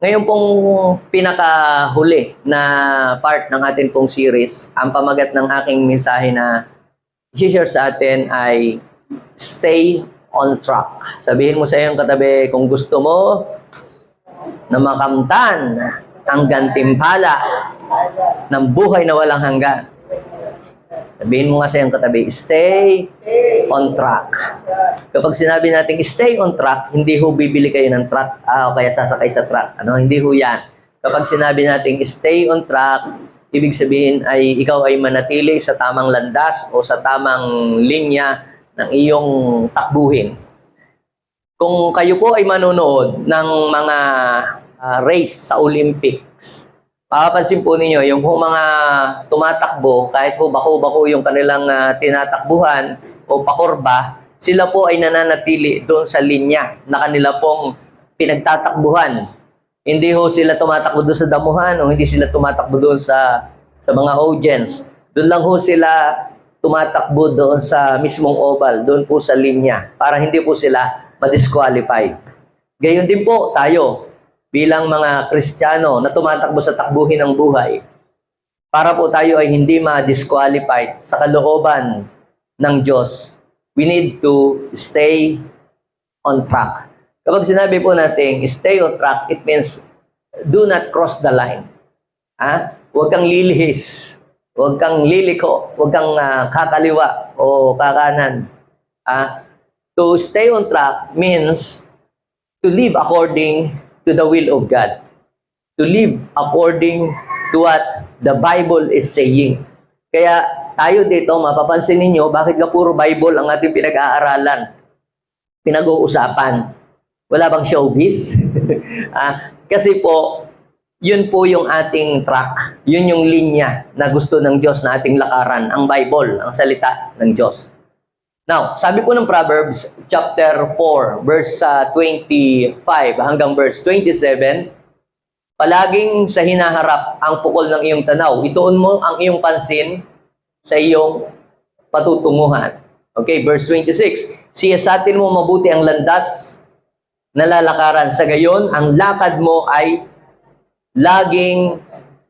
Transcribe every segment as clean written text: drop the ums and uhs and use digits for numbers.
Ngayon pong pinakahuli na part ng atin pong series, ang pamagat ng aking mensahe na i-share sa atin ay stay on track. Sabihin mo sa iyong katabi, kung gusto mo na makamtan ang gantimpala ng buhay na walang hanggan, sabihin mo nga sa iyong katabi, stay on track. Kapag sinabi natin stay on track, hindi ho bibili kayo ng truck, o kaya sasakay sa truck. Hindi ho yan. Kapag sinabi natin stay on track, ibig sabihin ay ikaw ay manatili sa tamang landas o sa tamang linya ng iyong takbuhin. Kung kayo po ay manonood ng mga race sa Olympics, mapapansin po ninyo, yung mga tumatakbo, kahit po bako-bako yung kanilang tinatakbuhan o pakurba, sila po ay nananatili doon sa linya na kanila pong pinagtatakbuhan. Hindi ho sila tumatakbo doon sa damuhan o hindi sila tumatakbo doon sa mga audience. Doon lang ho sila tumatakbo doon sa mismong oval, doon po sa linya, para hindi po sila ma-disqualify. Gayon din po tayo, bilang mga Kristiyano na tumatakbo sa takbuhin ng buhay, para po tayo ay hindi ma-disqualified sa kalooban ng Diyos, we need to stay on track. Kapag sinabi po natin stay on track, it means do not cross the line. Huwag kang lilihis, huwag kang liliko, huwag kang kakaliwa o kakanan. To stay on track means to live according to the will of God. To live according to what the Bible is saying. Kaya tayo dito, mapapansin ninyo, bakit ka puro Bible ang ating pinag-aaralan? Pinag-uusapan. Wala bang showbiz? Kasi po, yun po yung ating track. Yun yung linya na gusto ng Diyos na ating lakaran. Ang Bible, ang salita ng Diyos. Now, sabi po ng Proverbs chapter 4, verse 25 hanggang verse 27, palaging sa hinaharap ang pukol ng iyong tanaw. Ituon mo ang iyong pansin sa iyong patutunguhan. Okay, verse 26. Siyasatin mo mabuti ang landas na lalakaran. Sa gayon, ang lakad mo ay laging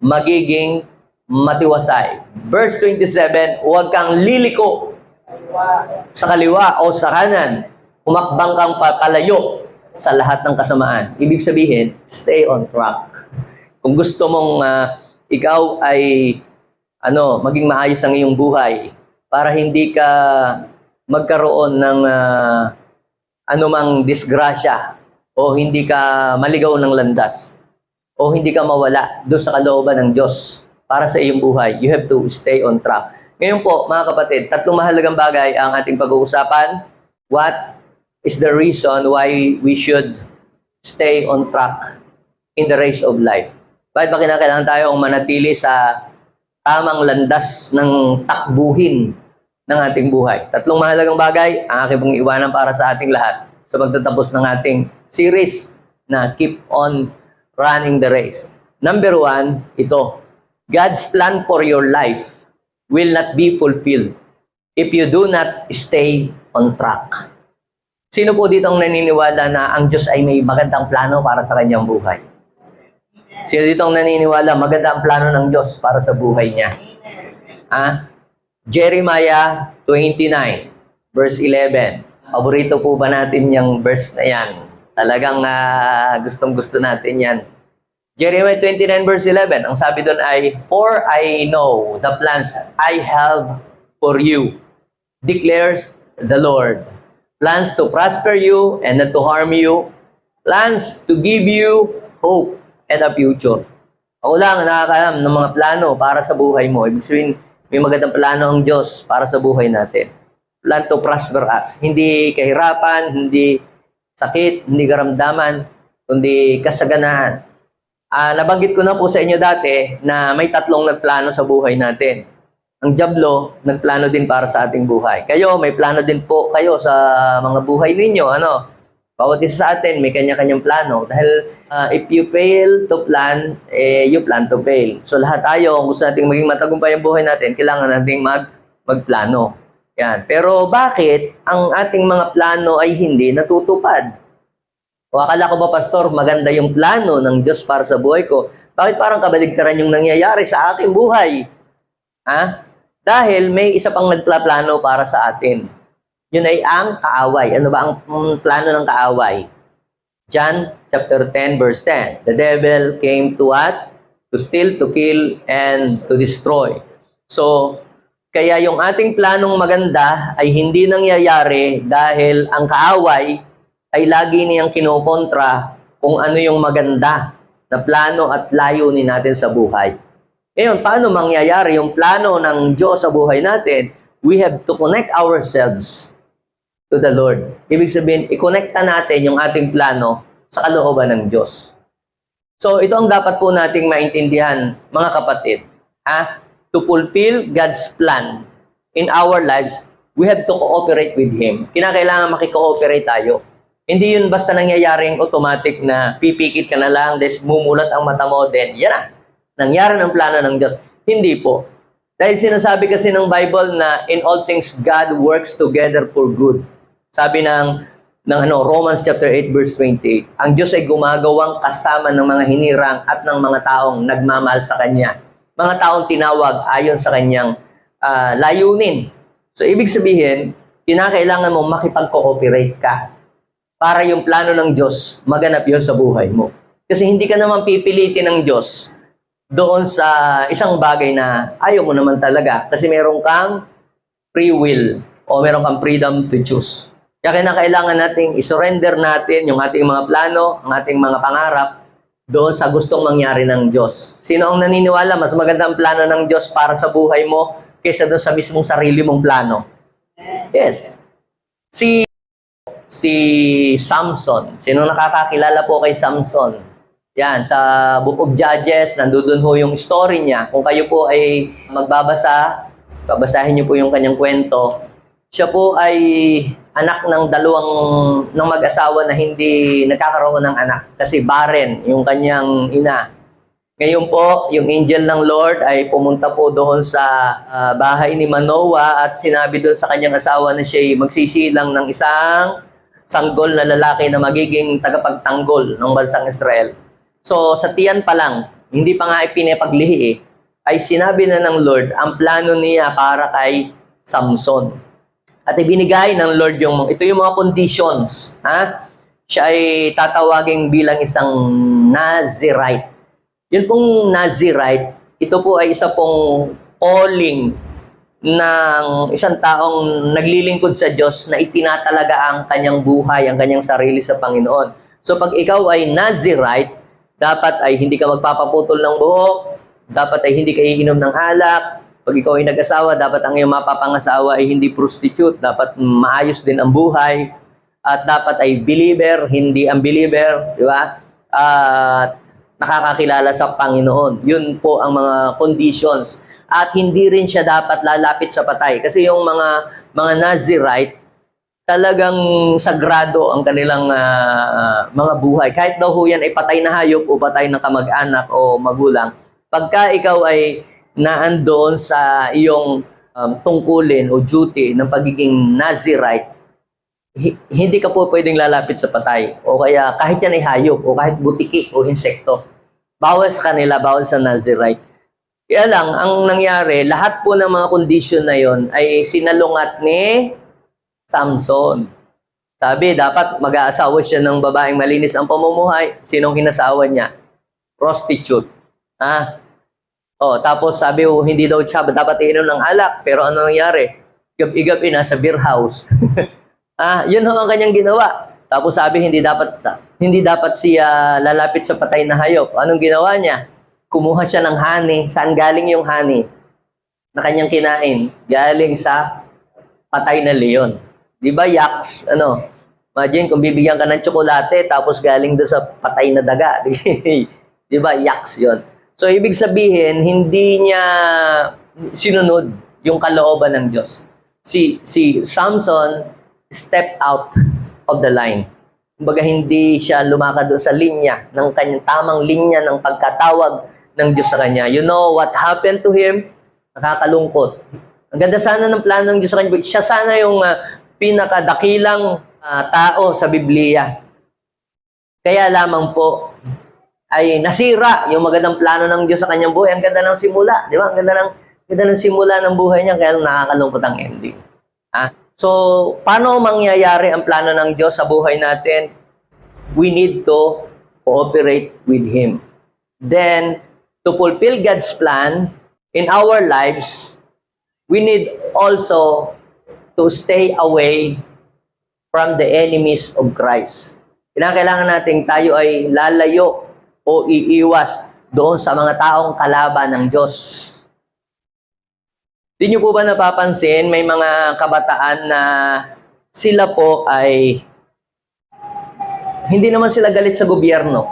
magiging matiwasay. Verse 27, huwag kang liliko sa kaliwa o sa kanan, humakbang kang papalayo sa lahat ng kasamaan. Ibig sabihin, stay on track. Kung gusto mong ikaw ay maging maayos ang iyong buhay para hindi ka magkaroon ng anumang disgrasya o hindi ka maligaw ng landas o hindi ka mawala doon sa kalooban ng Diyos para sa iyong buhay, you have to stay on track. Ngayon po, mga kapatid, tatlong mahalagang bagay ang ating pag-uusapan. What is the reason why we should stay on track in the race of life? Bakit ba kinakailangan tayong manatili sa tamang landas ng takbuhin ng ating buhay? Tatlong mahalagang bagay ang aking pong iwanan para sa ating lahat sa pagtatapos ng ating series na Keep on Running the Race. Number 1, ito. God's plan for your life will not be fulfilled if you do not stay on track. Sino po dito ang naniniwala na ang Diyos ay may magandang plano para sa kanyang buhay? Sino dito ang naniniwala maganda ang plano ng Diyos para sa buhay niya? Jeremiah 29, verse 11. Paborito po ba natin yung verse na yan? Talagang gustong-gusto natin yan. Jeremiah 29 verse 11, ang sabi doon ay, for I know the plans I have for you, declares the Lord. Plans to prosper you and not to harm you. Plans to give you hope and a future. Ako lang nakakaalam ng mga plano para sa buhay mo. Ibig sabihin, may magandang plano ang Diyos para sa buhay natin. Plan to prosper us. Hindi kahirapan, hindi sakit, hindi karamdaman, kundi kasaganaan. Nabanggit ko na po sa inyo dati na may tatlong nagplano sa buhay natin. Ang diablo, nagplano din para sa ating buhay. Kayo, may plano din po kayo sa mga buhay ninyo. Bawat isa sa atin, may kanya-kanyang plano. Dahil if you fail to plan, you plan to fail. So lahat tayo, kung gusto natin maging matagumpay ang buhay natin, kailangan natin magplano. Yan. Pero bakit ang ating mga plano ay hindi natutupad? O akala ko ba, Pastor, maganda yung plano ng Diyos para sa buhay ko? Bakit parang kabaligtaran yung nangyayari sa aking buhay? Ha? Dahil may isa pang nagplaplano para sa atin. Yun ay ang kaaway. Ano ba ang plano ng kaaway? John chapter 10 verse 10. The devil came to what? To steal, to kill, and to destroy. So, kaya yung ating planong maganda ay hindi nangyayari dahil ang kaaway ay lagi niyang kinokontra kung ano yung maganda na plano at layunin natin sa buhay. Ngayon, paano mangyayari yung plano ng Diyos sa buhay natin? We have to connect ourselves to the Lord. Ibig sabihin, i-connecta natin yung ating plano sa kalooban ng Diyos. So, ito ang dapat po nating maintindihan, mga kapatid. To fulfill God's plan in our lives, we have to cooperate with Him. Kinakailangan makikooperate tayo. Hindi yun basta nangyayaring automatic na pipikit ka na lang, des mumulat ang mata mo, then yan na. Nangyari ng plano ng Diyos. Hindi po. Dahil sinasabi kasi ng Bible na in all things, God works together for good. Sabi ng Romans chapter 8 verse 28, ang Diyos ay gumagawang kasama ng mga hinirang at ng mga taong nagmamahal sa Kanya. Mga taong tinawag ayon sa Kanyang layunin. So, ibig sabihin, kinakailangan mo makipag-cooperate ka para yung plano ng Diyos maganap yun sa buhay mo. Kasi hindi ka naman pipilitin ng Diyos doon sa isang bagay na ayaw mo naman talaga kasi meron kang free will o meron kang freedom to choose. Kaya kailangan nating isurrender natin yung ating mga plano, ang ating mga pangarap doon sa gustong mangyari ng Diyos. Sino ang naniniwala mas maganda ang plano ng Diyos para sa buhay mo kaysa doon sa mismong sarili mong plano? Yes. Si Samson. Sino nakakakilala po kay Samson? Yan, sa Book of Judges, nandun ho yung story niya. Kung kayo po ay magbabasa, babasahin niyo po yung kanyang kwento. Siya po ay anak ng ng mag-asawa na hindi nagkakaroon ng anak kasi barren yung kanyang ina. Ngayon po, yung angel ng Lord ay pumunta po doon sa bahay ni Manoah at sinabi doon sa kanyang asawa na siya magsisilang ng isang sanggol na lalaki na magiging tagapagtanggol ng bansang Israel. So, sa tiyan pa lang, hindi pa nga ipinapaglihi ay sinabi na ng Lord ang plano niya para kay Samson. At ibinigay ng Lord ito yung mga conditions. Siya ay tatawagin bilang isang Nazirite. Yun pong Nazirite, ito po ay isa pong calling ng isang taong naglilingkod sa Diyos na itinatalaga ang kanyang buhay, ang kanyang sarili sa Panginoon. So pag ikaw ay Nazirite, dapat ay hindi ka magpapaputol ng buhok, dapat ay hindi ka iinom ng alak, pag ikaw ay nag-asawa, dapat ang iyong mapapangasawa ay hindi prostitute, dapat maayos din ang buhay, at dapat ay believer, hindi unbeliever, di ba? At nakakakilala sa Panginoon. Yun po ang mga conditions. At hindi rin siya dapat lalapit sa patay. Kasi yung mga Nazirite, talagang sagrado ang kanilang mga buhay. Kahit daw ho yan ay patay na hayop o patay na kamag-anak o magulang, pagka ikaw ay naandoon sa iyong tungkulin o duty ng pagiging Nazirite, hindi ka po pwedeng lalapit sa patay. O kaya kahit yan ay hayop o kahit butiki o insekto. Bawal sa kanila, bawal sa Nazirite. Kaya lang, ang nangyari, lahat po ng mga condition na yon ay sinalungat ni Samson. Sabi, dapat mag-aasawa siya ng babaeng malinis ang pamumuhay. Sinong kinasawa niya? Prostitute. Tapos sabi, hindi daw siya dapat iinom ng alak. Pero ano nangyari? Gabi-gabi nasa beer house. Yun ang kanyang ginawa. Tapos sabi, hindi dapat siya lalapit sa patay na hayop. Anong ginawa niya? Kumuha siya ng honey. Saan galing yung honey na kanyang kinain? Galing sa patay na leon. Di ba, yaks? Imagine kung bibigyan ka ng tsokolate tapos galing doon sa patay na daga. Di ba, yaks yon. So, ibig sabihin, hindi niya sinunod yung kalooban ng Diyos. Si Samson stepped out of the line. Kumbaga, hindi siya lumakad doon sa linya, ng kanyang tamang linya ng pagkatawag ng Diyos sa kanya. You know what happened to him? Nakakalungkot. Ang ganda sana ng plano ng Diyos sa kanya. Siya sana yung pinakadakilang tao sa Biblia. Kaya lamang po ay nasira yung magandang plano ng Diyos sa kanyang buhay. Ang ganda ng simula, di ba? Ang ganda ng simula ng buhay niya, kaya nakakalungkot ang ending. So, paano mangyayari ang plano ng Diyos sa buhay natin? We need to cooperate with Him. Then, to fulfill God's plan in our lives, we need also to stay away from the enemies of Christ. Kailangan natin tayo ay lalayo o iiwas doon sa mga taong kalaban ng Diyos. Di niyo po ba napapansin, may mga kabataan na sila po ay hindi naman sila galit sa gobyerno.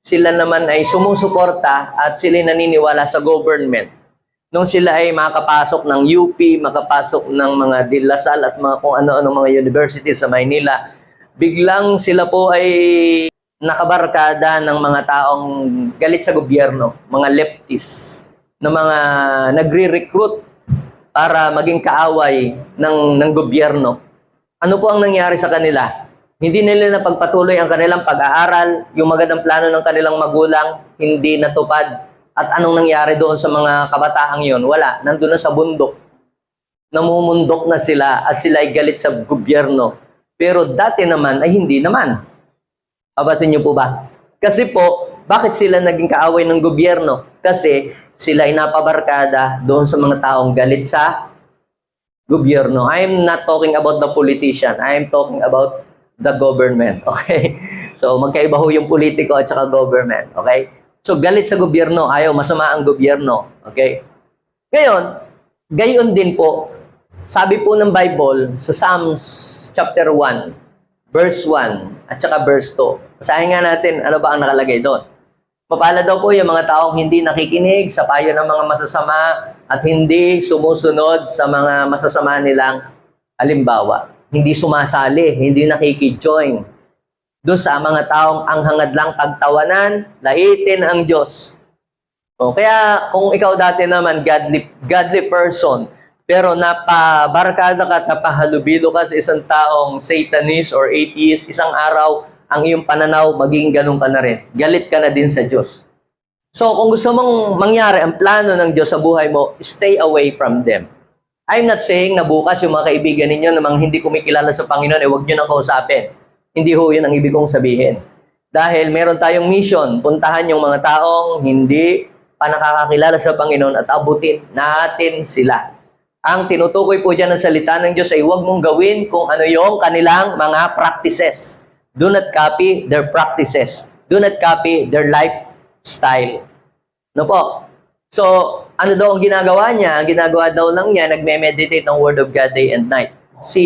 Sila naman ay sumusuporta at sila naniniwala sa government. Nung sila ay makapasok ng UP, makapasok ng mga De La Salle at mga kung ano-ano mga university sa Maynila, biglang sila po ay nakabarkada ng mga taong galit sa gobyerno, mga leftists, na mga nagre-recruit para maging kaaway ng gobyerno. Ano po ang nangyari sa kanila? Hindi nila napagpatuloy ang kanilang pag-aaral, yung magandang plano ng kanilang magulang, hindi natupad. At anong nangyari doon sa mga kabataang yon? Wala, nandun na sa bundok. Namumundok na sila at sila ay galit sa gobyerno. Pero dati naman ay hindi naman. Papasin niyo po ba? Kasi po, bakit sila naging kaaway ng gobyerno? Kasi sila ay napabarkada doon sa mga taong galit sa gobyerno. I am not talking about the politician. I am talking about the government. Okay? So, magkaiba ho yung politiko at saka government. Okay? So, galit sa gobyerno, ayaw, masama ang gobyerno. Okay? Ngayon, gayon din po, sabi po ng Bible sa Psalms chapter 1, verse 1, at saka verse 2. Basahin nga natin, ano ba ang nakalagay doon? Mapalad daw po yung mga taong hindi nakikinig sa payo ng mga masasama at hindi sumusunod sa mga masasama nilang halimbawa. Hindi sumasali, hindi nakikijoin doon sa mga taong ang hangad lang pagtawanan, laitin ang Diyos. O, kaya kung ikaw dati naman godly person, pero napabarkada ka at napahalubilo ka sa isang taong satanist or atheist, isang araw, ang iyong pananaw, maging ganun ka na rin. Galit ka na din sa Diyos. So, kung gusto mong mangyari ang plano ng Diyos sa buhay mo, stay away from them. I'm not saying na bukas yung mga kaibigan ninyo na mga hindi kumikilala sa Panginoon, huwag nyo nang kausapin. Hindi ho yun ang ibig kong sabihin. Dahil meron tayong mission, puntahan yung mga taong hindi pa nakakakilala sa Panginoon at abutin natin sila. Ang tinutukoy po dyan ng salita ng Diyos ay huwag mong gawin kung ano yung kanilang mga practices. Do not copy their practices. Do not copy their lifestyle. No po? So, ano daw ang ginagawa niya? Ang ginagawa daw lang niya, nagme-meditate ng Word of God day and night. Si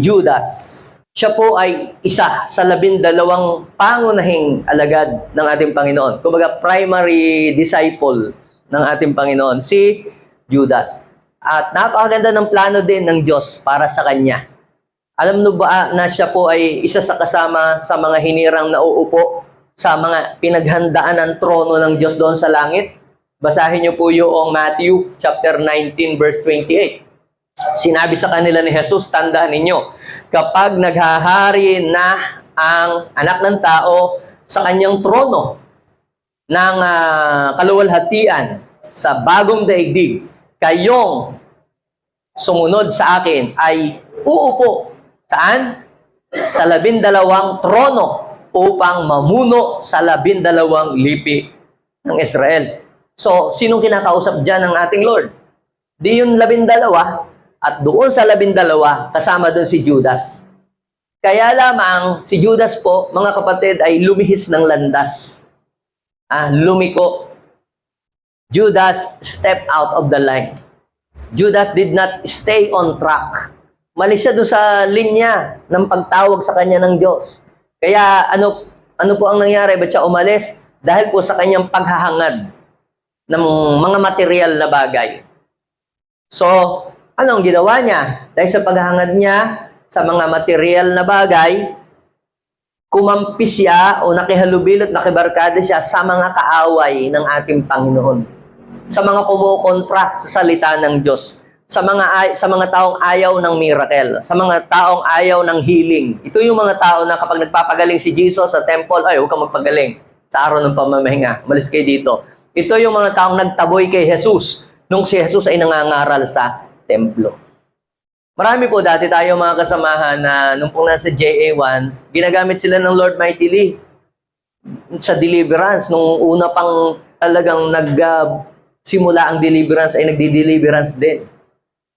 Judas, siya po ay isa sa 12 pangunahing alagad ng ating Panginoon. Kumbaga, primary disciple ng ating Panginoon, si Judas. At napakaganda ng plano din ng Diyos para sa kanya. Alam mo ba na siya po ay isa sa kasama sa mga hinirang na uupo sa mga pinaghandaan ng trono ng Diyos doon sa langit? Basahin niyo po yung Matthew chapter 19 verse 28. Sinabi sa kanila ni Jesus, tandaan ninyo, kapag naghahari na ang anak ng tao sa kanyang trono ng kaluwalhatian sa bagong daigdig, kayong sumunod sa akin ay uupo. Saan? Sa 12 trono upang mamuno sa 12 lipi ng Israel. So, sinong kinakausap dyan ng ating Lord? Di yung 12 at doon sa 12 kasama doon si Judas. Kaya lamang si Judas po, mga kapatid, ay lumihis ng landas. Lumiko. Judas stepped out of the line. Judas did not stay on track. Mali siya doon sa linya ng pagtawag sa kanya ng Diyos. Kaya ano po ang nangyari? Ba't siya umalis? Dahil po sa kanyang paghahangad ng mga material na bagay. So, anong ginawa niya? Dahil sa paghahangad niya sa mga material na bagay, kumampi siya o nakihalubilo at nakibarkada siya sa mga kaaway ng ating Panginoon. Sa mga kumukontra sa salita ng Diyos. sa mga taong ayaw ng miracle, sa mga taong ayaw ng healing. Ito yung mga tao na kapag nagpapagaling si Jesus sa temple, ay, huwag kang magpagaling sa araw ng pamamahinga. Malis kayo dito. Ito yung mga taong nagtaboy kay Jesus nung si Jesus ay nangangaral sa templo. Marami po dati tayo mga kasamahan na nung pong nasa JA1, ginagamit sila ng Lord mightily sa deliverance. Nung una pang talagang simula ang deliverance ay nagdi-deliverance din.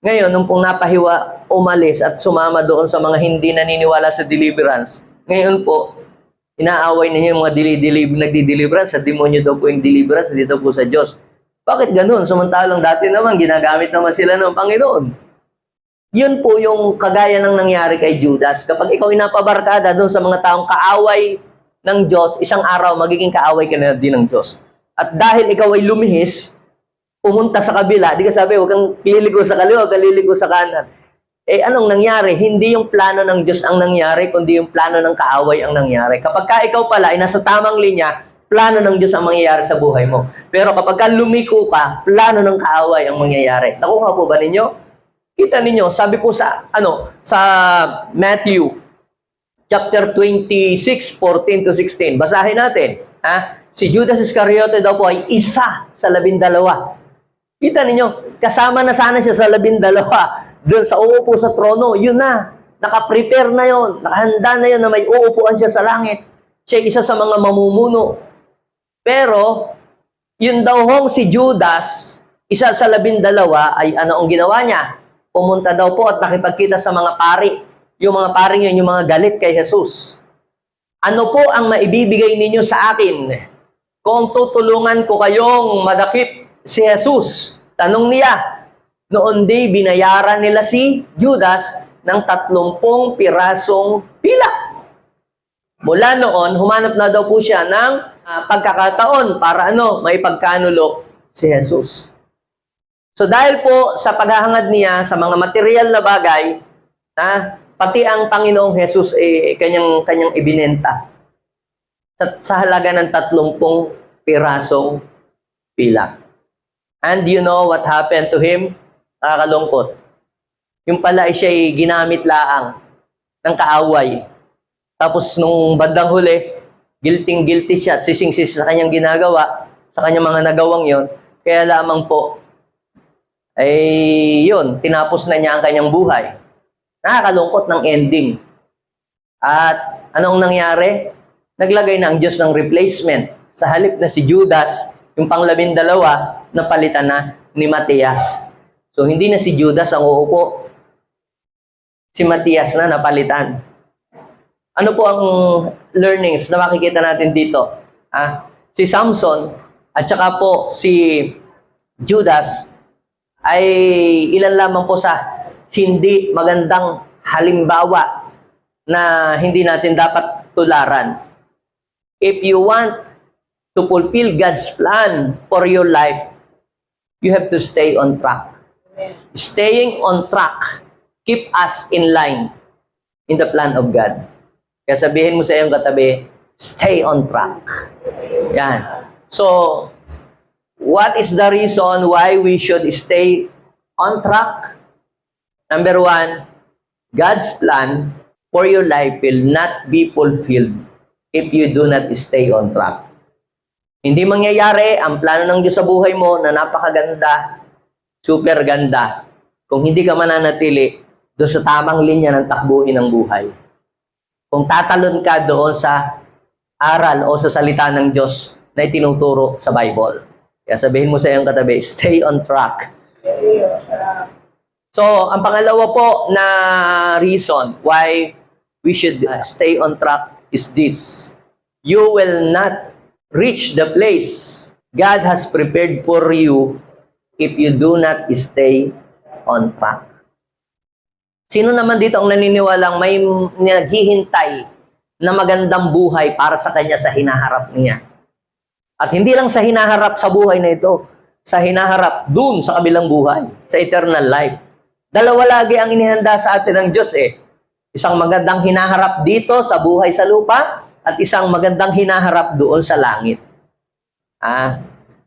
Ngayon, nung pong napahiwa, umalis at sumama doon sa mga hindi naniniwala sa deliverance, ngayon po, inaaway ninyo yung mga nagdi-deliverance, sa demonyo daw po yung deliverance, dito po sa Diyos. Bakit ganun? Samantalang dati naman, ginagamit naman sila ng Panginoon. Yun po yung kagaya ng nangyari kay Judas. Kapag ikaw inapabarkada doon sa mga taong kaaway ng Diyos, isang araw, magiging kaaway ka na din ng Diyos. At dahil ikaw ay lumihis, pumunta sa kabila, di ka sabi, huwag kang liligo sa kaliwa, huwag kang liligo sa kanan. Eh, anong nangyari? Hindi yung plano ng Diyos ang nangyari, kundi yung plano ng kaaway ang nangyari. Kapag ka ikaw pala ay nasa tamang linya, plano ng Diyos ang mangyayari sa buhay mo. Pero kapag ka lumiko ka, plano ng kaaway ang mangyayari. Nakuha po ba ninyo? Kita ninyo, sabi po sa Matthew, chapter 26, 14 to 16. Basahin natin. Si Judas Iscariote daw po ay isa sa 12. Kita ninyo, kasama na sana siya sa 12 doon sa uupo sa trono. Yun na, nakaprepare na yon, nakahanda na yon na may uupuan siya sa langit. Siya isa sa mga mamumuno. Pero, yun daw hong si Judas, isa sa 12, ay ano ang ginawa niya? Pumunta daw po at nakipagkita sa mga pari. Yung mga pari yun, yung mga galit kay Jesus. Ano po ang maibibigay ninyo sa akin kung tutulungan ko kayong madakip si Jesus? Tanong niya. Noon di binayaran nila si Judas ng 30 pirasong pilak. Mula noon, humanap na daw po siya ng pagkakataon para may pagkanulo si Jesus. So dahil po sa paghahangad niya sa mga material na bagay, pati ang Panginoong Jesus kanyang ibinenta sa halaga ng 30 pirasong pilak. And you know what happened to him? Nakakalungkot. Yung pala ay siya'y ginamit laang ng kaaway. Tapos nung bandang huli, guilty siya at sising-sisi sa kanyang ginagawa, sa kanyang mga nagawang yon. Kaya lamang po, ay yun, tinapos na niya ang kanyang buhay. Nakakalungkot ng ending. At anong nangyari? Naglagay na ang Diyos ng replacement. Sa halip na si Judas, yung pang-12, napalitan na ni Matias. So, hindi na si Judas ang uupo. Si Matias na napalitan. Ano po ang learnings na makikita natin dito? Si Samson at saka po si Judas ay ilan lamang po sa hindi magandang halimbawa na hindi natin dapat tularan. If you want to fulfill God's plan for your life, you have to stay on track. Staying on track keep us in line in the plan of God. Kaya sabihin mo sa iyong katabi, stay on track. Yan. So, what is the reason why we should stay on track? Number 1, God's plan for your life will not be fulfilled if you do not stay on track. Hindi mangyayari ang plano ng Diyos sa buhay mo na napakaganda, super ganda, kung hindi ka mananatili doon sa tamang linya ng takbuhin ng buhay. Kung tatalon ka doon sa aral o sa salita ng Diyos na itinuturo sa Bible. Kaya sabihin mo sa iyong katabi, stay on track. So, ang pangalawa po na reason why we should stay on track is this. You will not reach the place God has prepared for you if you do not stay on track. Sino naman dito ang naniniwalang may naghihintay na magandang buhay para sa kanya sa hinaharap niya? At hindi lang sa hinaharap sa buhay na ito, sa hinaharap dun sa kabilang buhay, sa eternal life. Dalawa lagi ang inihanda sa atin ng Diyos Isang magandang hinaharap dito sa buhay sa lupa at isang magandang hinaharap doon sa langit.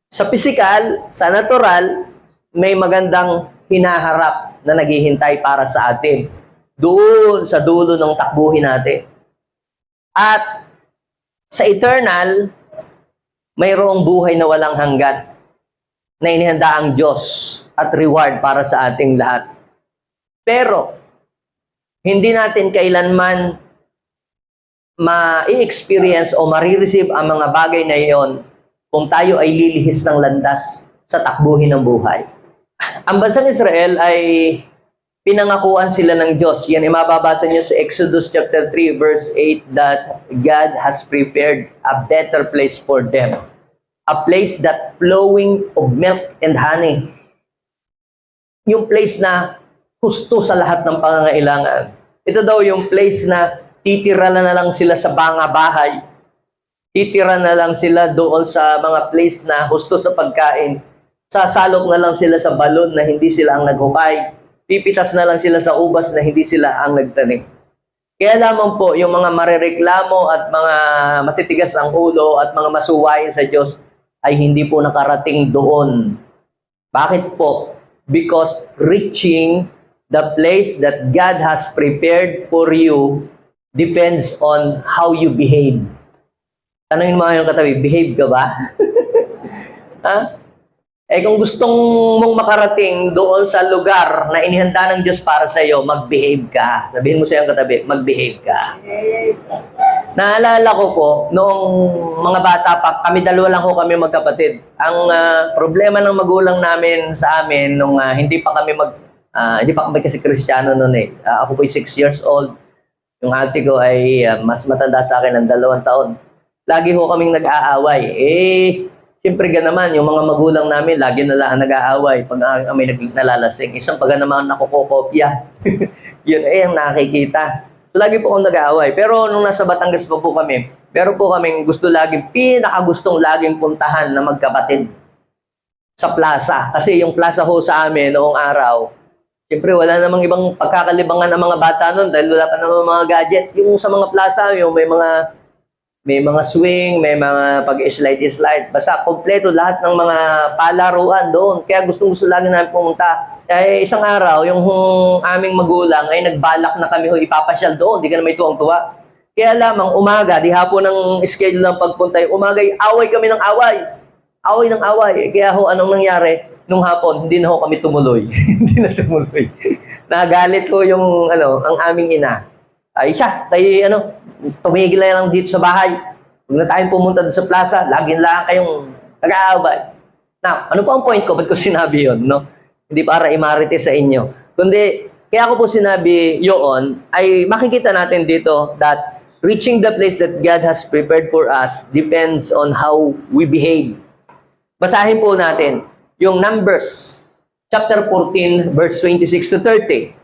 Sa physical, sa natural, may magandang hinaharap na naghihintay para sa atin. Doon sa dulo ng takbuhin natin. At sa eternal, mayroong buhay na walang hanggan na inihanda ang Diyos at reward para sa ating lahat. Pero, hindi natin kailanman ma-experience o ma-receive ang mga bagay na iyon kung tayo ay lilihis ng landas sa takbuhin ng buhay. Ang bansang Israel ay pinangakuan sila ng Diyos. Yan ay mababasa niyo sa Exodus chapter 3 verse 8 that God has prepared a better place for them. A place that flowing of milk and honey. Yung place na husto sa lahat ng pangangailangan. Ito daw yung place na titira na lang sila sa mga bahay. Titira na lang sila doon sa mga place na husto sa pagkain. Sasalok na lang sila sa balon na hindi sila ang naghukay. Pipitas na lang sila sa ubas na hindi sila ang nagtanim. Kaya lamang po, yung mga marereklamo at mga matitigas ang ulo at mga masuwayin sa Diyos ay hindi po nakarating doon. Bakit po? Because reaching the place that God has prepared for you depends on how you behave. Tanungin mo yung katabi, behave ka ba? Ha? Eh kung gustong mong makarating doon sa lugar na inihanda ng Diyos para sa iyo, mag-behave ka. Sabihin mo sa iyong katabi, mag-behave ka. Naalala ko po, noong mga bata pa, kami dalawa lang ho kami magkapatid. Ang problema ng magulang namin sa amin, nung hindi pa kami kasi Kristiyano noon eh. Ako po 6 years old. Yung ate ko ay mas matanda sa akin ng 2 taon. Lagi ho kaming nag-aaway. Siyempre naman, yung mga magulang namin, lagi na lang nag-aaway pag kami nalalasing. Isang pag naman nakukopya. Yun ang nakikita. So, lagi po akong nag-aaway. Pero nung nasa Batangas pa po kami, meron po kaming pinakagustong laging puntahan na magkapatid sa plaza. Kasi yung plaza ho sa amin noong araw, siyempre wala namang ibang pagkakalibangan ng mga bata noon dahil wala pa namang mga gadget. Yung sa mga plaza, yung may mga swing, may mga pag-slide. Basta kompleto lahat ng mga palaruan doon. Kaya gustong-gusto lagi namin pumunta. Isang araw, yung aming magulang ay nagbalak na kami ipapasyal doon. Hindi ka na may tuwang-tuwa. Kaya lamang umaga, di hapon ng schedule ng pagpunta, umaga away kami ng away. Away ng away. Kaya anong nangyari? Nung hapon, hindi na kami tumuloy. Hindi na tumuloy. Nagalit ko yung ang aming ina. Ay siya, tumigil na lang dito sa bahay. Huwag na tayong pumunta sa plaza, lagi lang kayong nag-aaway. Now, ano po ang point ko? Ba't ko sinabi yun? No? Hindi para imarite sa inyo. Kundi, kaya ko po sinabi yun, ay makikita natin dito that reaching the place that God has prepared for us depends on how we behave. Basahin po natin yung Numbers, chapter 14, verse 26 to 30.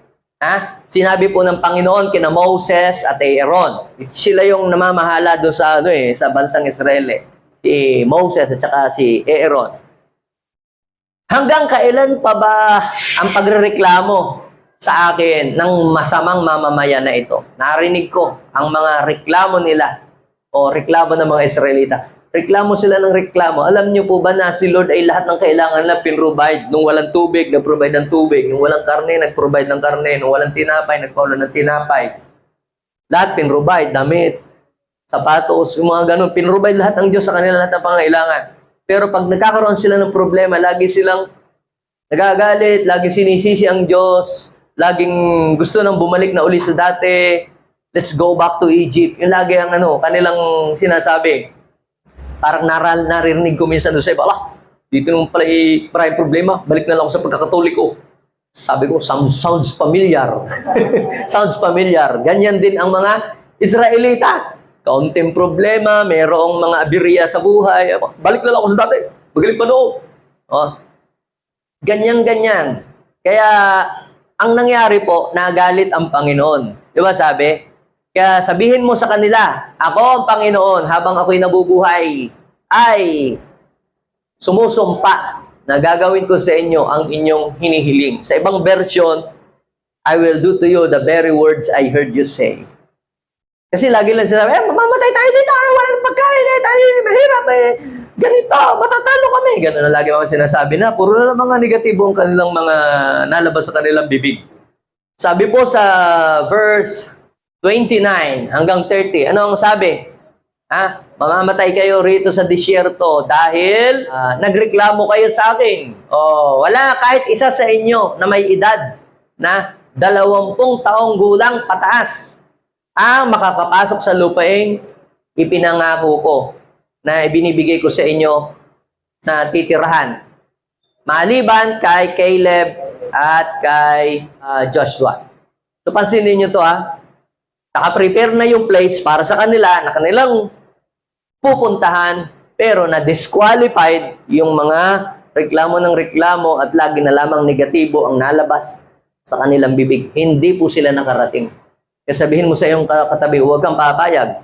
Sinabi po ng Panginoon kina Moses at Aaron. Sila yung namamahala doon sa bansang Israel. Si Moses at saka si Aaron. Hanggang kailan pa ba ang pagrereklamo sa akin ng masamang mamamayan na ito? Narinig ko ang mga reklamo nila o reklamo ng mga Israelita. Reklamo sila ng reklamo. Alam niyo po ba na si Lord ay lahat ng kailangan lang pinrovide? Nung walang tubig, nag-provide ng tubig. Nung walang karne, nag-provide ng karne. Nung walang tinapay, nag-paulo ng tinapay. Lahat pinrovide, damit, sapatos, yung mga ganun. Pinrovide lahat ng Diyos sa kanila, lahat ng pangailangan. Pero pag nagkakaroon sila ng problema, lagi silang nagagalit, lagi sinisisi ang Diyos, laging gusto nang bumalik na uli sa dati. Let's go back to Egypt. Yung lagi ang kanilang sinasabi. Parang naririnig ko minsan doon sa iba, dito naman pala maraming problema, balik na lang ako sa pagkakatolik ko. Sabi ko, sounds familiar. Sounds familiar. Ganyan din ang mga Israelita. Kaunting problema, mayroong mga abirya sa buhay. Balik na lang ako sa dati. Magaling pa noon. Ganyan-ganyan. Kaya, ang nangyari po, nagalit ang Panginoon. Di ba sabi? Kaya sabihin mo sa kanila, ako ang Panginoon habang ako'y nabubuhay ay sumusumpa na gagawin ko sa inyo ang inyong hinihiling. Sa ibang version, I will do to you the very words I heard you say. Kasi lagi lang sila, mamamatay tayo dito, wala nang pagkain, tayo mahirap ganito, matatalo kami. Ganun na lagi mga sinasabi na, puro na mga negatibo ang kanilang mga nalabas sa kanilang bibig. Sabi po sa verse 29 hanggang 30, ano ang sabi? Mamamatay kayo rito sa disyerto dahil nagreklamo kayo sa akin. Wala kahit isa sa inyo na may edad na 20 taong gulang pataas ang makakapasok sa lupaing ipinangako ko na ibinibigay ko sa inyo na titirahan. Maliban kay Caleb at kay Joshua. So pansinin nyo to Naka-prepare na yung place para sa kanila na kanilang pupuntahan, pero na-disqualified yung mga reklamo ng reklamo at lagi na lamang negatibo ang nalabas sa kanilang bibig. Hindi po sila nakarating. Kaya sabihin mo sa iyong katabi, huwag kang papayag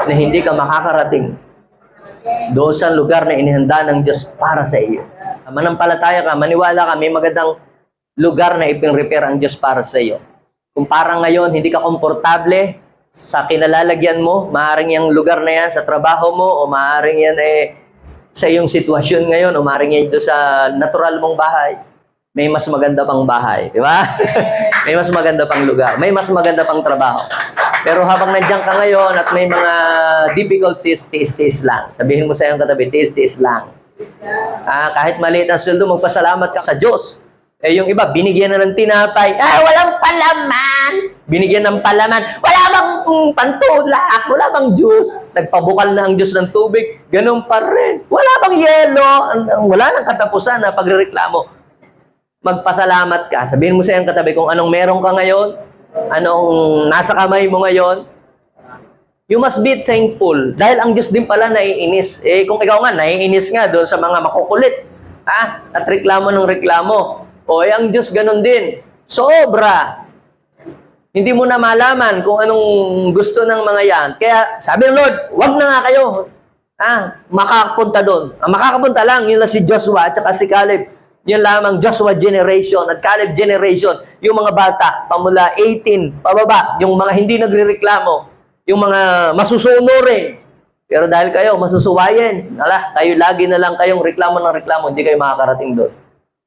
na hindi ka makakarating doon sa lugar na inihanda ng Diyos para sa iyo. Manampalataya ka, maniwala ka, may magandang lugar na ipin-repair ang Diyos para sa iyo. Kung parang ngayon, hindi ka komportable sa kinalalagyan mo, maaaring yung lugar na yan sa trabaho mo, o maaaring yan sa iyong sitwasyon ngayon, o maaaring yan doon sa natural mong bahay, may mas maganda pang bahay. Di ba? May mas maganda pang lugar. May mas maganda pang trabaho. Pero habang nandiyan ka ngayon at may mga difficulties, tiis-tiis lang. Sabihin mo sa iyong katabi, tiis-tiis lang. Kahit maliit ang sweldo, magpasalamat ka sa Diyos. Yung iba, binigyan na ng tinapay. Walang palaman. Binigyan ng palaman. Wala bang pantulak. Wala bang juice. Nagpabukal na ang Diyos ng tubig. Ganun pa rin. Wala bang yelo. Wala nang katapusan na pagrereklamo. Magpasalamat ka. Sabihin mo sa iyong katabi kung anong meron ka ngayon, anong nasa kamay mo ngayon. You must be thankful. Dahil ang Diyos din pala naiinis. Kung ikaw nga, naiinis nga doon sa mga makukulit. At reklamo ng reklamo. Ang Diyos ganun din. Sobra. Hindi mo na malaman kung anong gusto ng mga yan. Kaya sabi ng Lord, wag na nga kayo. Makakapunta doon. Ang makakapunta lang, yun lang si Joshua at saka si Caleb. Yun lamang Joshua generation at Caleb generation. Yung mga bata, pamula 18, pababa. Yung mga hindi nagrereklamo. Yung mga masusunurin. Pero dahil kayo, masusuwayin. Kayo lagi na lang kayong reklamo ng reklamo. Hindi kayo makakarating doon.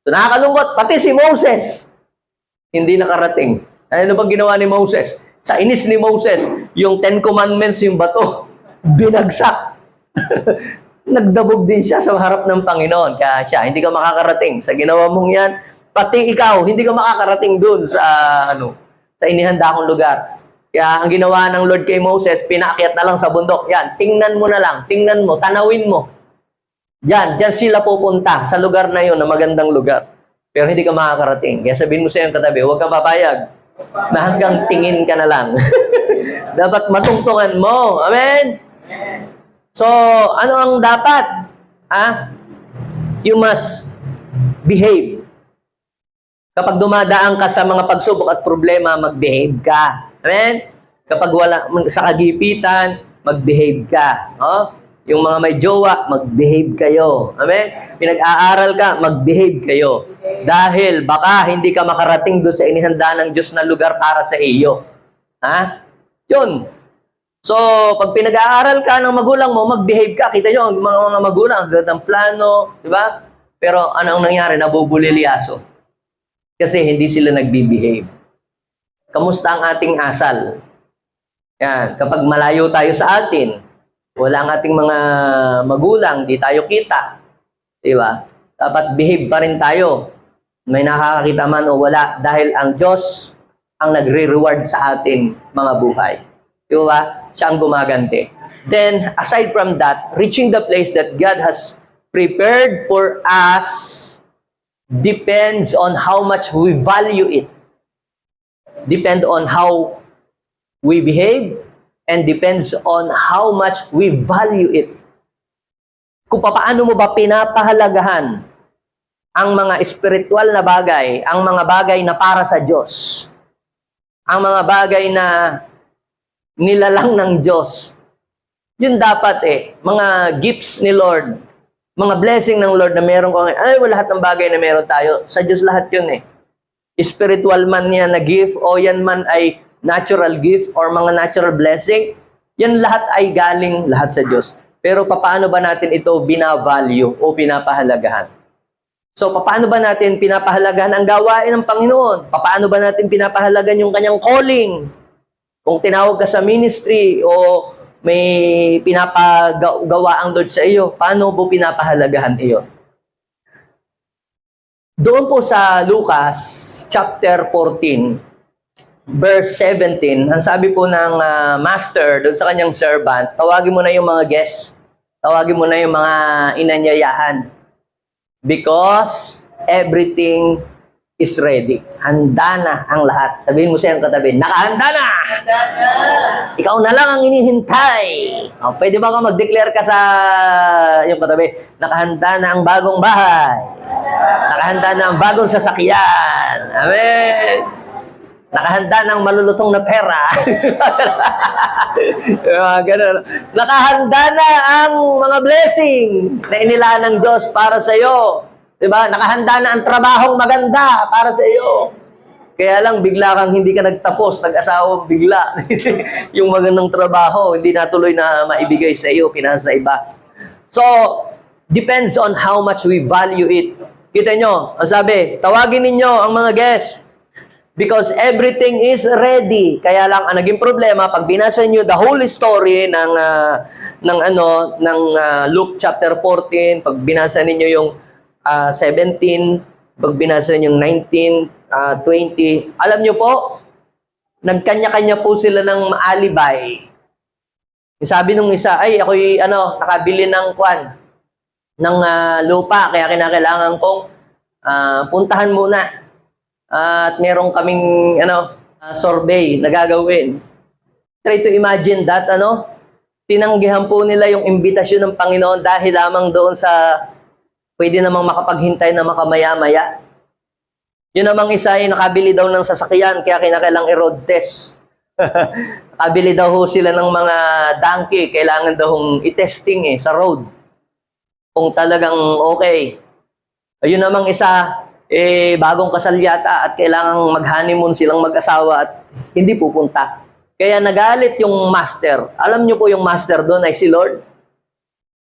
So nakakalungkot, pati si Moses, hindi nakarating. Ano bang ginawa ni Moses? Sa inis ni Moses, yung 10 Commandments, yung bato, binagsak. Nagdabog din siya sa harap ng Panginoon. Kaya siya, hindi ka makakarating. Sa ginawa mong yan, pati ikaw, hindi ka makakarating dun sa inihanda kong lugar. Kaya ang ginawa ng Lord kay Moses, pinaakyat na lang sa bundok. Yan, tingnan mo na lang, tingnan mo, tanawin mo. Diyan sila pupunta sa lugar na yun, na magandang lugar. Pero hindi ka makakarating. Kaya sabihin mo sa iyong katabi, huwag kang papayag na hanggang tingin ka na lang. Dapat matungtungan mo. Amen? So, ano ang dapat? You must behave. Kapag dumadaan ka sa mga pagsubok at problema, mag-behave ka. Amen? Kapag wala, sa kagipitan, mag-behave ka. Yung mga may jowa, mag-behave kayo. Amen? Pinag-aaral ka, mag-behave kayo. Dahil baka hindi ka makarating doon sa inihanda ng Diyos na lugar para sa iyo. Yun. So, pag pinag-aaral ka ng magulang mo, mag-behave ka. Kita nyo, ang mga magulang, ang gandang plano, di ba? Pero ano ang nangyari? Nabubulilyaso. Kasi hindi sila nag-behave. Kamusta ang ating asal? Yan. Kapag malayo tayo sa atin, wala ang ating mga magulang, di tayo kita. Diba? Dapat behave pa rin tayo. May nakakakita man o wala. Dahil ang Diyos ang nagre-reward sa ating mga buhay. Diba? Siya ang gumaganti. Then, aside from that, reaching the place that God has prepared for us depends on how much we value it. Depend on how we behave, and depends on how much we value it. Kung paano mo ba pinapahalagahan ang mga espiritual na bagay, ang mga bagay na para sa Diyos, ang mga bagay na nilalang ng Diyos. Yun dapat mga gifts ni Lord, mga blessing ng Lord na meron ko ngayon. Lahat ng bagay na meron tayo, sa Diyos lahat yun Spiritual man yan na gift, o yan man ay natural gift or mga natural blessing, yan lahat ay galing lahat sa Diyos. Pero paano ba natin ito binavalue o pinapahalagahan? So, paano ba natin pinapahalagahan ang gawain ng Panginoon? Paano ba natin pinapahalagahan yung kanyang calling? Kung tinawag ka sa ministry o may pinapagawa ang Lord sa iyo, paano mo pinapahalagahan iyon? Doon po sa Lucas chapter 14, verse 17, ang sabi po ng master doon sa kanyang servant, tawagin mo na yung mga guests, tawagin mo na yung mga inanyayahan. Because everything is ready. Handa na ang lahat. Sabihin mo siya ang katabi, nakahanda na! Handa na! Ikaw na lang ang inihintay. O, pwede ba ka mag-declare ka sa yung katabi, nakahanda na ang bagong bahay. Nakahanda na ang bagong sasakyan. Amen! Nakahanda ng malulutong na pera. Ganun. Nakahanda na ang mga blessing na inilaan ng Diyos para sa iyo. Diba? Nakahanda na ang trabahong maganda para sa iyo. Kaya lang, bigla kang hindi ka nagtapos, nag-asawang bigla. Yung magandang trabaho, hindi natuloy na maibigay sa iyo, pinasa sa iba. So, depends on how much we value it. Kita nyo, ang sabi, tawagin ninyo ang mga guests. Because everything is ready. Kaya lang ang naging problema pag binasa niyo the whole story ng Luke chapter 14, pag binasa niyo yung 17, pag binasa niyo yung 19, 20, alam niyo po, nagkanya-kanya po sila ng alibay. Sabi nung isa, ay ako'y nakabili ng lupa, kaya kinakailangan kong puntahan muna. At meron kaming survey na gagawin. Try to imagine that, tinanggihan po nila yung imbitasyon ng Panginoon dahil lamang doon sa pwede namang makapaghintay na makamaya-maya. Yun namang isa ay nakabili daw ng sasakyan, kaya kinakailang i-road test. Nakabili daw ho sila ng mga donkey, kailangan daw i-testing sa road. Kung talagang okay. Ayun namang isa, bagong kasal yata at kailangang mag-honeymoon silang mag-asawa at hindi pupunta. Kaya nagalit yung master. Alam niyo po yung master doon ay si Lord.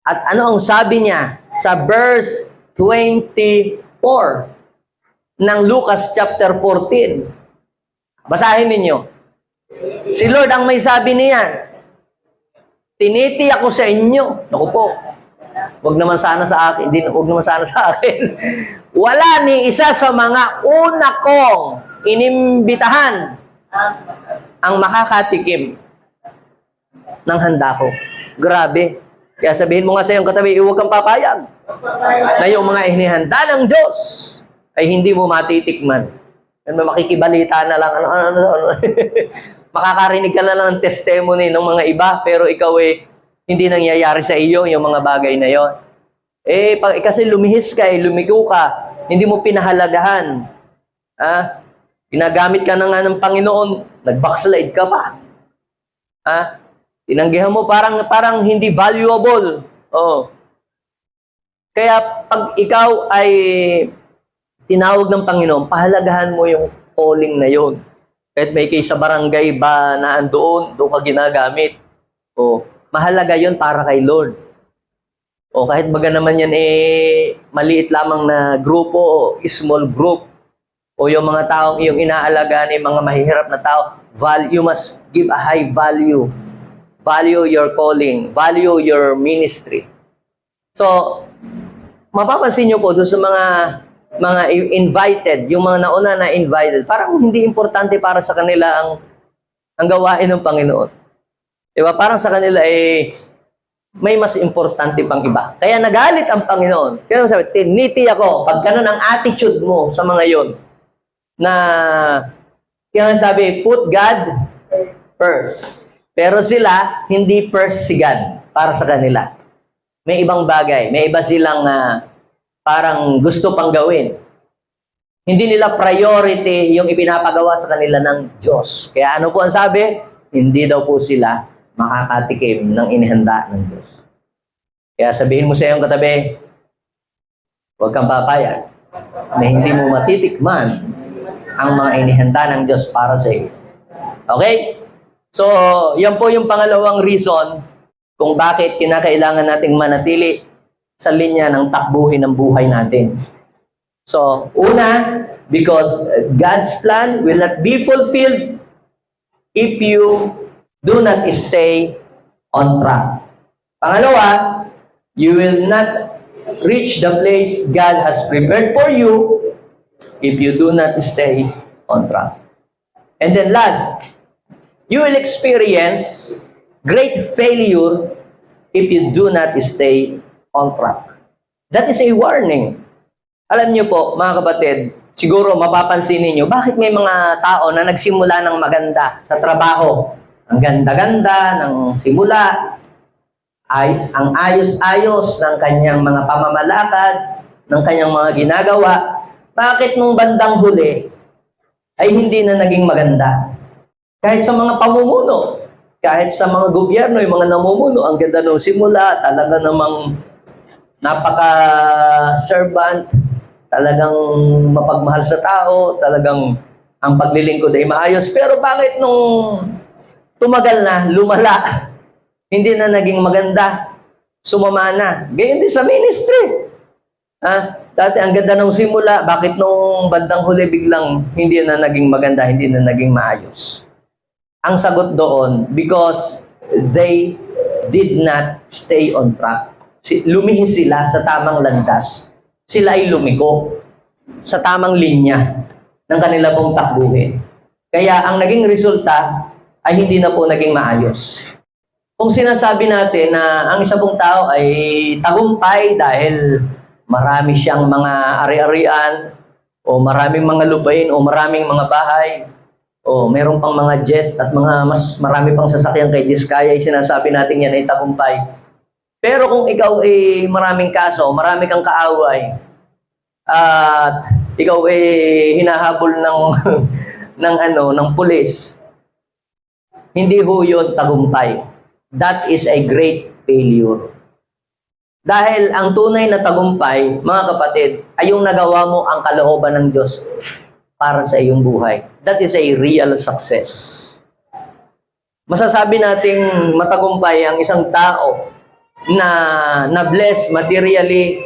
At ano ang sabi niya sa verse 24 ng Lucas chapter 14? Basahin ninyo. Si Lord ang may sabi niya, tinitiyak ko sa inyo. Naku po, wag naman sana sa akin. Wag naman sana sa akin. Wala ni isa sa mga una kong inimbitahan ang makakatikim ng handa ko. Grabe. Kaya sabihin mo nga sa iyong katabi, huwag kang papayag na yung mga inihanda ng Diyos ay hindi mo matitikman. Makikibalita na lang. Makakarinig ka na lang ng testimony ng mga iba, pero ikaw hindi nangyayari sa iyo yung mga bagay na yon. Kasi lumihis ka, lumigo ka, hindi mo pinahalagahan. Ginagamit ka na nga ng Panginoon, nag-backslide ka pa. Tinanggihan mo, parang hindi valuable. Oh. Kaya pag ikaw ay tinawag ng Panginoon, pahalagahan mo yung calling na yon. Kahit may case sa barangay ba na doon ka ginagamit. Oh, mahalaga yon para kay Lord. O kahit baga naman yan maliit lamang na grupo o small group o yung mga taong iyong inaalagaan mga mahihirap na tao, you must give a high value. Value your calling. Value your ministry. So, mapapansin nyo po doon sa mga invited, yung mga nauna na invited, parang hindi importante para sa kanila ang gawain ng Panginoon. Diba? Parang sa kanila may mas importante pang iba. Kaya nagalit ang Panginoon. Kaya sabi, tiniti ako. Pag ganun ang attitude mo sa mga yon, na kaya sabi, put God first. Pero sila, hindi first si God para sa kanila. May ibang bagay. May iba silang parang gusto pang gawin. Hindi nila priority yung ipinapagawa sa kanila ng Diyos. Kaya ano po ang sabi? Hindi daw po sila makakatikim ng inihanda ng Diyos. Kaya sabihin mo sa iyong katabi, huwag kang papayag na hindi mo matitikman ang mga inihanda ng Diyos para sa iyo. Okay? So, yan po yung pangalawang reason kung bakit kinakailangan nating manatili sa linya ng takbuhin ng buhay natin. So, una, because God's plan will not be fulfilled if you do not stay on track. Pangalawa, you will not reach the place God has prepared for you if you do not stay on track. And then last, you will experience great failure if you do not stay on track. That is a warning. Alam niyo po, mga kapatid, siguro mapapansin niyo, bakit may mga tao na nagsimula ng maganda sa trabaho? Ang ganda-ganda ng simula, ay ang ayos-ayos ng kanyang mga pamamalakad, ng kanyang mga ginagawa. Bakit nung bandang huli ay hindi na naging maganda? Kahit sa mga pamumuno, kahit sa mga gobyerno, yung mga namumuno, ang ganda nung simula, talaga namang napaka-servant, talagang mapagmahal sa tao, talagang ang paglilingkod ay maayos. Pero bakit nung tumagal na, lumala, hindi na naging maganda, sumama na? Gayon din sa ministry. Dati ang ganda ng simula, bakit nung bandang huli biglang hindi na naging maganda, hindi na naging maayos? Ang sagot doon, because they did not stay on track. Lumihis sila sa tamang landas. Sila ay lumiko sa tamang linya ng kanila pong takbuhin. Kaya ang naging resulta ay hindi na po naging maayos. Kung sinasabi natin na ang isa pong tao ay tagumpay dahil marami siyang mga ari-arian, o maraming mga lupain, o maraming mga bahay, o meron pang mga jet at mga mas marami pang sasakyan kay Diskaya, ay sinasabi natin yan ay tagumpay. Pero kung ikaw ay maraming kaso, marami kang kaaway, at ikaw ay hinahabol ng ng pulis, hindi ho yun tagumpay. That is a great failure. Dahil ang tunay na tagumpay, mga kapatid, ay yung nagawa mo ang kalooban ng Diyos para sa iyong buhay. That is a real success. Masasabi nating matagumpay ang isang tao na na-bless materially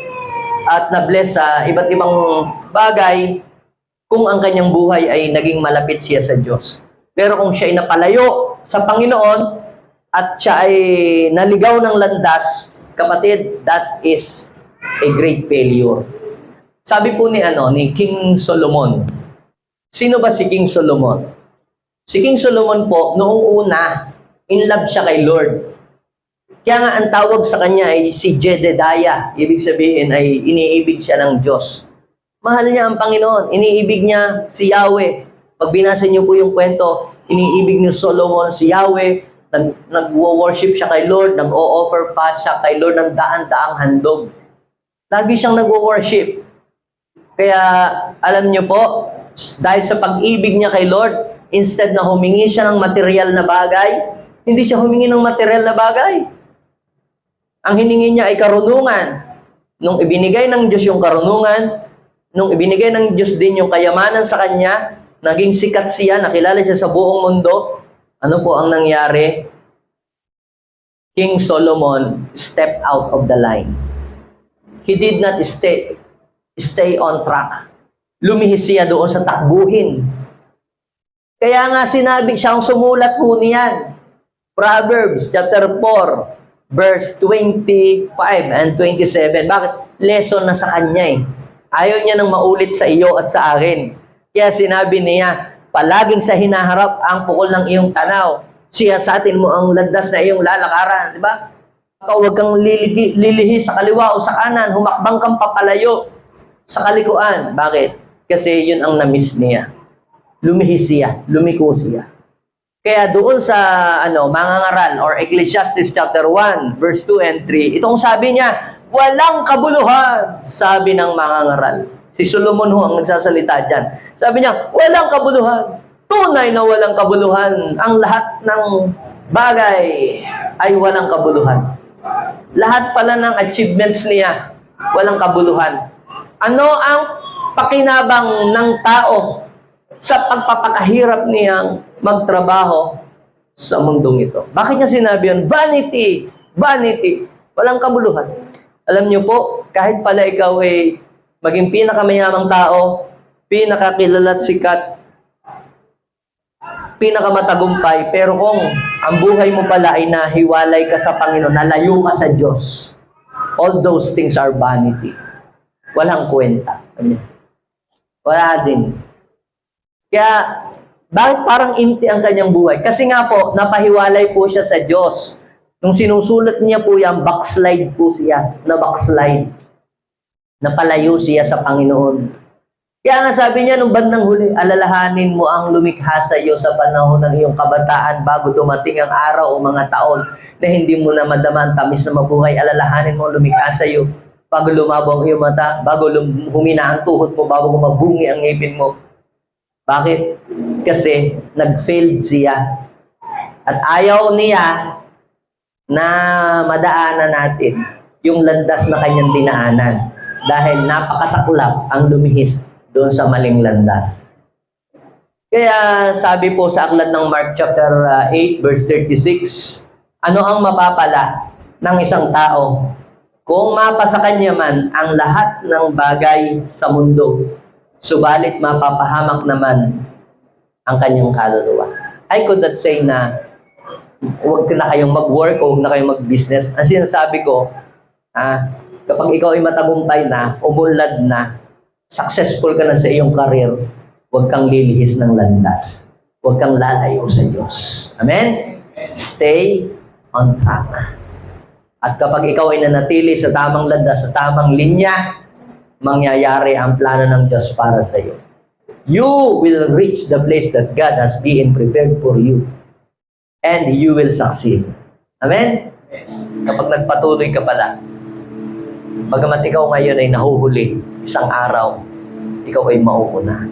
at na-bless sa iba't ibang bagay kung ang kanyang buhay ay naging malapit siya sa Diyos. Pero kung siya ay napalayo sa Panginoon at siya ay naligaw ng landas, kapatid, that is a great failure. Sabi po ni King Solomon. Sino ba si King Solomon? Si King Solomon po, noong una, in love siya kay Lord. Kaya nga ang tawag sa kanya ay si Jedediah. Ibig sabihin ay iniibig siya ng Diyos. Mahal niya ang Panginoon. Iniibig niya si Yahweh. Pag binasa niyo po yung kwento, iniibig ni Solomon si Yahweh. Nag-worship siya kay Lord, nag-o-offer pa siya kay Lord ng daan-daang handog. Lagi siyang nag-worship. Kaya, alam niyo po, dahil sa pag-ibig niya kay Lord, instead na humingi siya ng material na bagay, hindi siya humingi ng material na bagay. Ang hiningi niya ay karunungan. Nung ibinigay ng Diyos yung karunungan, nung ibinigay ng Diyos din yung kayamanan sa kanya, naging sikat siya, nakilala siya sa buong mundo. Ano po ang nangyari? King Solomon stepped out of the line. He did not stay on track. Lumihis siya doon sa takbuhin. Kaya nga sinabi siyang sumulat po niyan. Proverbs chapter 4, verse 25 and 27. Bakit? Lesson na sa kanya eh. Ayaw niya nang maulit sa iyo at sa akin. Kaya sinabi niya, palaging sa hinaharap ang pukol ng iyong tanaw. Siyasatin mo ang landas na iyong lalakaran. Di ba? Huwag kang lilihis sa kaliwa o sa kanan. Humakbang kang papalayo sa kalikuan. Bakit? Kasi yun ang na-miss niya. Lumihis siya. Lumiko siya. Kaya doon sa mangangaral or Ecclesiastes chapter 1, verse 2 and 3, itong sabi niya, walang kabuluhan, sabi ng mangangaral. Si Solomon ho ang nagsasalita dyan. Sabi niya, walang kabuluhan. Tunay na walang kabuluhan. Ang lahat ng bagay ay walang kabuluhan. Lahat pala ng achievements niya, walang kabuluhan. Ano ang pakinabang ng tao sa pagpapakahirap niyang magtrabaho sa mundong ito? Bakit niya sinabi yun? Vanity Vanity. Walang kabuluhan. Alam niyo po, kahit pala ikaw ay maging pinakamayamang tao, pinakakilala at sikat, pinakamatagumpay, pero kung ang buhay mo pala ay nahiwalay ka sa Panginoon, nalayo ka sa Diyos, all those things are vanity. Walang kwenta. Wala din. Kaya, bakit parang empty ang kanyang buhay? Kasi nga po, napahiwalay po siya sa Diyos. Nung sinusulat niya po yan, backslide po siya. Na-backslide. Napalayo siya sa Panginoon. Kaya nga sabi niya nung bandang huli, alalahanin mo ang lumikha sa iyo sa panahon ng iyong kabataan bago dumating ang araw o mga taon na hindi mo na madama ang tamis na mabuhay. Alalahanin mo ang lumikha sa iyo bago lumabo ang iyong mata, bago humina ang tuhod mo, bago mabungi ang ngipin mo. Bakit? Kasi nag-failed siya. At ayaw niya na madaanan natin yung landas na kanyang dinaanan dahil napakasaklap ang lumihis doon sa maling landas. Kaya sabi po sa aklat ng Mark chapter 8 verse 36, ano ang mapapala ng isang tao kung mapasa kanya man ang lahat ng bagay sa mundo, subalit mapapahamak naman ang kanyang kaluluwa. I could not say na huwag na kayong mag-work o huwag na kayong mag-business. Ang sinasabi ko, kapag ikaw ay matagumpay na, umunlad na, successful ka na sa iyong career, huwag kang lilihis ng landas. Huwag kang lalayo sa Diyos. Amen? Stay on track. At kapag ikaw ay nanatili sa tamang landas, sa tamang linya, mangyayari ang plano ng Diyos para sa iyo. You will reach the place that God has been prepared for you. And you will succeed. Amen? Kapag nagpatuloy ka pala, bagamat ikaw ngayon ay nahuhuli, isang araw, ikaw ay mauuna.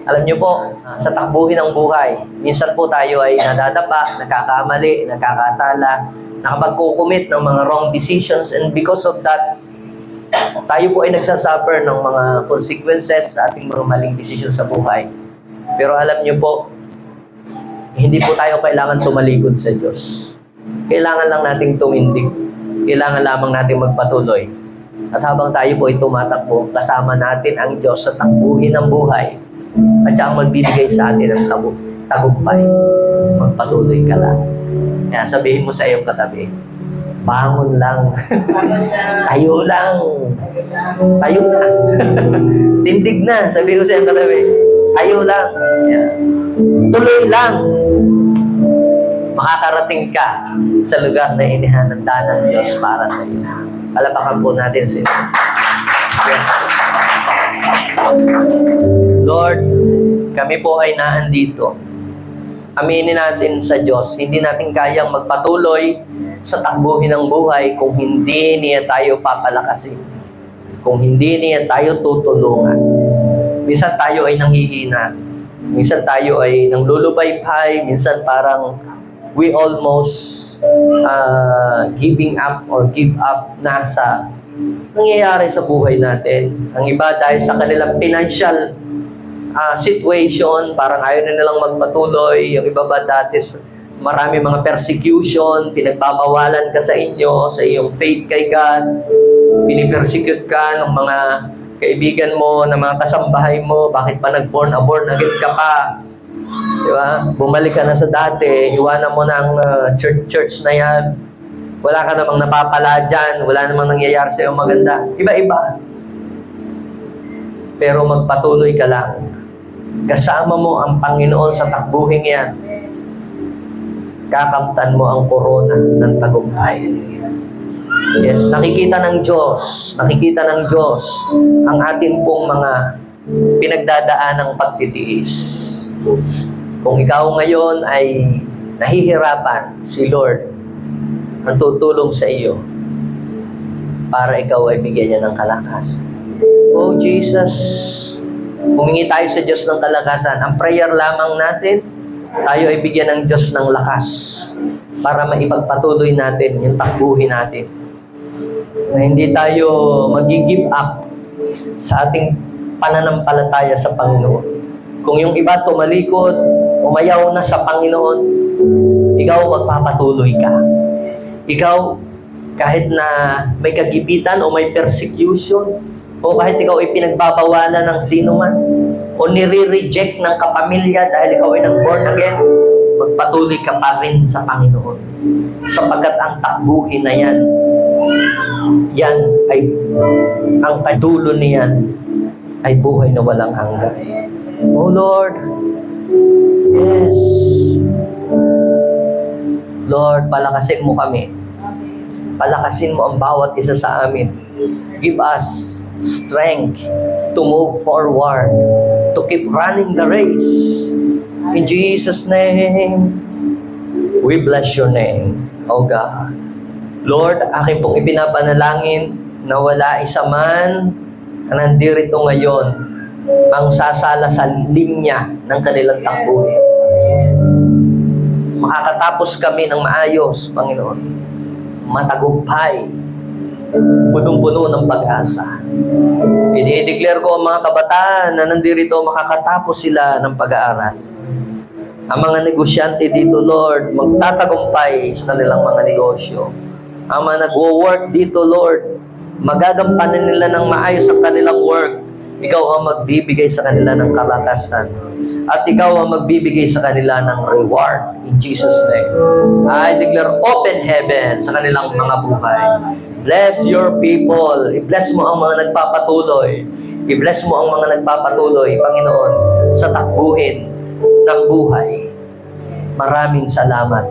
Alam niyo po, sa takbuhin ng buhay, minsan po tayo ay nadadapa, nagkakamali, nagkakasala, nakapag-commit ng mga wrong decisions, and because of that, tayo po ay nagsasuffer ng mga consequences sa ating mga maling decisions sa buhay. Pero alam niyo po, hindi po tayo kailangan tumalikod sa Diyos. Kailangan lang nating tumindig. Kailangan lamang nating magpatuloy. At habang tayo po ay tumatakbo, kasama natin ang Diyos sa takbuhin ng buhay at siyang magbibigay sa atin ng tagumpay. Magpatuloy ka lang. Kaya sabihin mo sa iyong katabi, bangon lang. Tayo lang. Tayo na. Tindig na. Sabihin mo sa iyong katabi, tayo lang. Yeah. Tuloy lang. Makakarating ka sa lugar na inihananda ng Diyos para sa iyo. Palapakan po natin sa inyo. Lord, kami po ay naandito. Aminin natin sa Diyos, hindi natin kayang magpatuloy sa takbuhin ng buhay kung hindi niya tayo papalakasin. Kung hindi niya tayo tutulungan. Minsan tayo ay nanghihina. Minsan tayo ay nanglulubaypay. Minsan parang we almost giving up or give up na sa nangyayari sa buhay natin. Ang iba dahil sa kanilang financial situation, parang ayaw na nilang magpatuloy. Yung iba ba dati marami mga persecution, pinagbabawalan ka sa inyo, sa iyong faith kay God, pinipersecute ka ng mga kaibigan mo, ng mga kasambahay mo, bakit pa nag-born again ka pa? Di ba? Bumalik ka na sa dati, iwanan mo na ang church na yan. Wala ka namang napapala dyan, wala namang nangyayari sa iyo maganda. Iba-iba. Pero magpatuloy ka lang. Kasama mo ang Panginoon sa takbuhin yan. Kakamtan mo ang korona ng tagumpay. Yes, nakikita ng Diyos ang ating pong mga pinagdadaan ng pagtitiis. Kung ikaw ngayon ay nahihirapan, si Lord ang tutulong sa iyo para ikaw ay bigyan niya ng kalakasan. Oh Jesus, humingi tayo sa Diyos ng kalakasan. Ang prayer lamang natin, tayo ay bigyan ng Diyos ng lakas para maipagpatuloy natin yung takbuhin natin. Na hindi tayo mag-give up sa ating pananampalataya sa Panginoon. Kung yung iba tumalikod, umayaw na sa Panginoon, ikaw magpapatuloy ka. Ikaw, kahit na may kagipitan o may persecution, o kahit ikaw ay pinagbabawalan ng sino man, o nire-reject ng kapamilya dahil ikaw ay nag-born again, magpatuloy ka pa rin sa Panginoon. Sapagkat ang takbuhin na yan ay, ang kadulo niyan ay buhay na walang hanggan. Oh Lord, yes. Lord, palakasin mo kami. Palakasin mo ang bawat isa sa amin. Give us strength to move forward, to keep running the race. In Jesus' name, we bless your name, O God. Lord, aking pong ipinapanalangin na wala isa man na nandirito ngayon ang sasala sa linya ng kanilang takbuhin. Makakatapos kami ng maayos, Panginoon. Matagumpay. Punong-puno ng pag-asa. I-declare ko ang mga kabataan na nandirito, makakatapos sila ng pag-aaral. Ang mga negosyante dito, Lord, magtatagumpay sa kanilang mga negosyo. Ang mga nagwo-work dito, Lord, magagampanan nila ng maayos ang kanilang work. Ikaw ang magbibigay sa kanila ng kalakasan. At ikaw ang magbibigay sa kanila ng reward. In Jesus' name. I declare open heaven sa kanilang mga buhay. Bless your people. I-bless mo ang mga nagpapatuloy. I-bless mo ang mga nagpapatuloy, Panginoon, sa takbuhin ng buhay. Maraming salamat.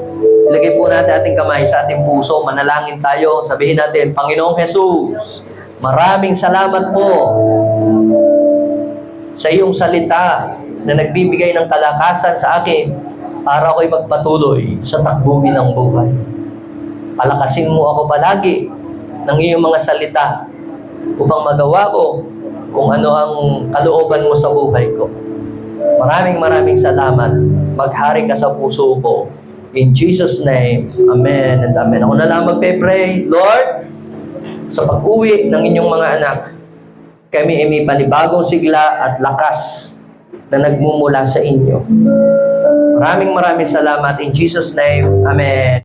Ilagay po natin ating kamay sa ating puso. Manalangin tayo. Sabihin natin, Panginoong Jesus, maraming salamat po sa iyong salita na nagbibigay ng kalakasan sa akin para ako'y magpatuloy sa takbuhin ng buhay. Palakasin mo ako palagi ng iyong mga salita upang magawa ko kung ano ang kalooban mo sa buhay ko. Maraming salamat. Maghari ka sa puso ko. In Jesus' name, Amen and Amen. Ako na lang magpe-pray, Lord, sa pag-uwi ng inyong mga anak, kami ay may panibagong sigla at lakas na nagmumula sa inyo. Maraming salamat. In Jesus' name, Amen.